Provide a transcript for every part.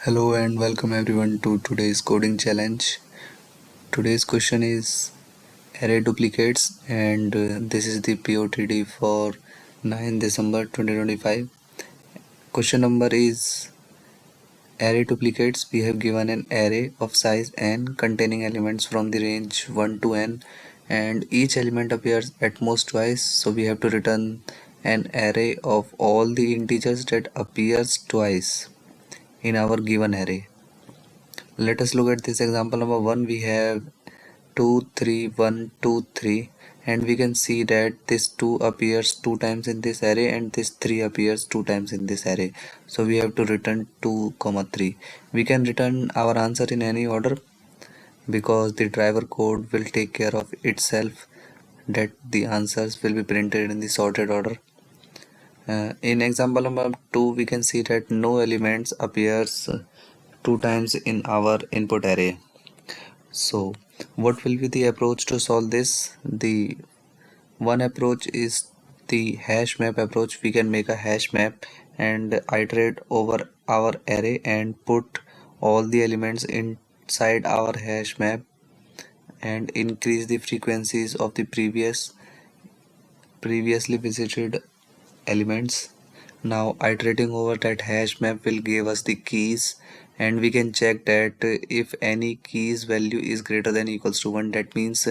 Hello and welcome everyone to today's coding challenge. Today's question is array duplicates and this is the POTD for 9 December 2025. Question number is array duplicates. We have given an array of size n containing elements from the range 1 to n and each element appears at most twice, so we have to return an array of all the integers that appears twice in our given array. Let us look at this example number 1. We have 2 3 1 2 3 and we can see that this 2 appears 2 times in this array and this 3 appears 2 times in this array, so we have to return 2 comma 3. We can return our answer in any order because the driver code will take care of itself that the answers will be printed in the sorted order. In example number 2 we can see that no elements appears 2 times in our input array. So what will be the approach to solve this? The one approach is the hash map approach. We can make a hash map and iterate over our array and put all the elements inside our hash map and increase the frequencies of the previously visited elements. Now iterating over that hash map will give us the keys and we can check that if any keys value is greater than equals to 1, that means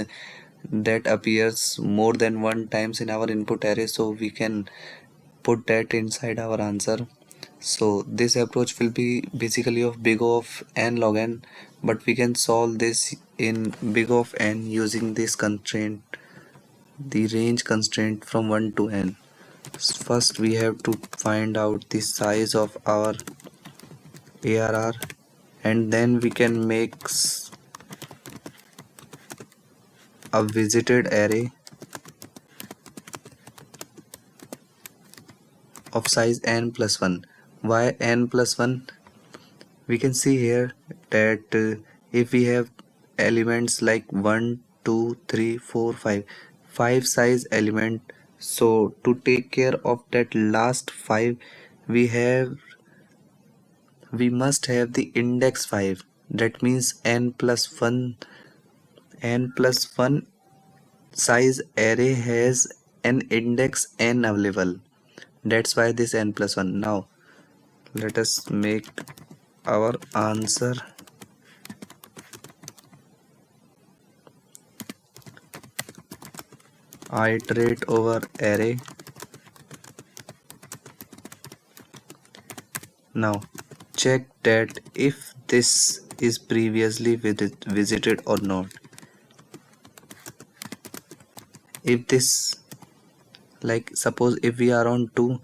that appears more than 1 times in our input array, so we can put that inside our answer. So this approach will be basically of big O of n log n, but we can solve this in big O of n using this constraint, the range constraint from 1 to n. First we have to find out the size of our ARR and then we can make a visited array of size n plus 1. Why n plus 1? We can see here that if we have elements like 1 2 3 4 5 size element, so to take care of that last 5 we must have the index 5. That means n plus 1 size array has an index n available. That's why this n plus 1. Now let us make our answer iterate over array. Now check that if this is previously visited or not. If this, like suppose if we are on 2,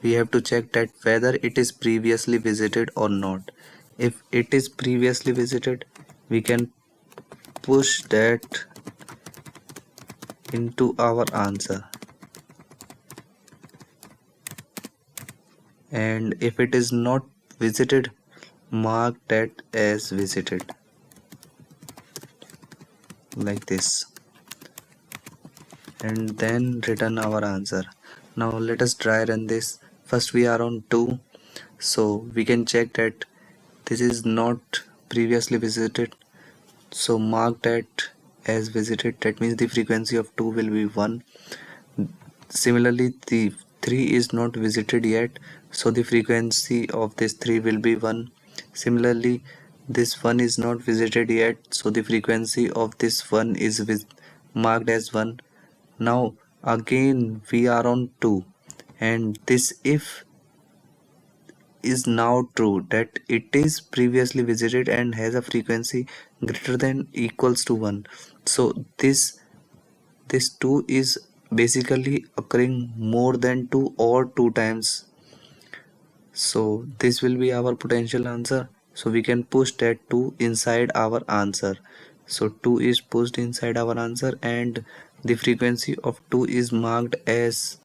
we have to check that whether it is previously visited or not. If it is previously visited, we can push that into our answer, and if it is not visited, mark that as visited like this and then return our answer. Now let us try run this. First we are on 2, so we can check that this is not previously visited, so mark that as visited. That means the frequency of 2 will be 1. Similarly the 3 is not visited yet, so the frequency of this 3 will be 1. Similarly this 1 is not visited yet, so the frequency of this 1 is marked as 1. Now again we are on 2 and this if is now true, that it is previously visited and has a frequency greater than equals to 1. So this 2 is basically occurring more than 2 or 2 times. So this will be our potential answer. So we can push that 2 inside our answer. So 2 is pushed inside our answer and the frequency of 2 is marked as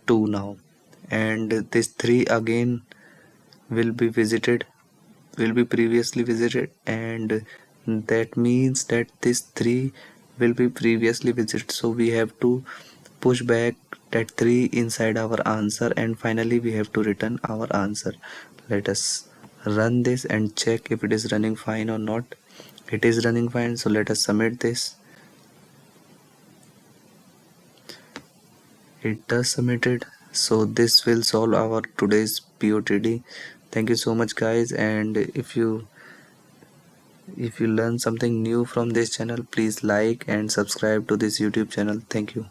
2 now, and this 3 again will be previously visited, and that means that this 3 will be previously visited, so we have to push back that 3 inside our answer and finally we have to return our answer. Let us run this and check if it is running fine or not. It is running fine, so let us submit this. It does submitted, so this will solve our today's POTD. Thank you so much guys, and if you learn something new from this channel, please like and subscribe to this YouTube channel. Thank you.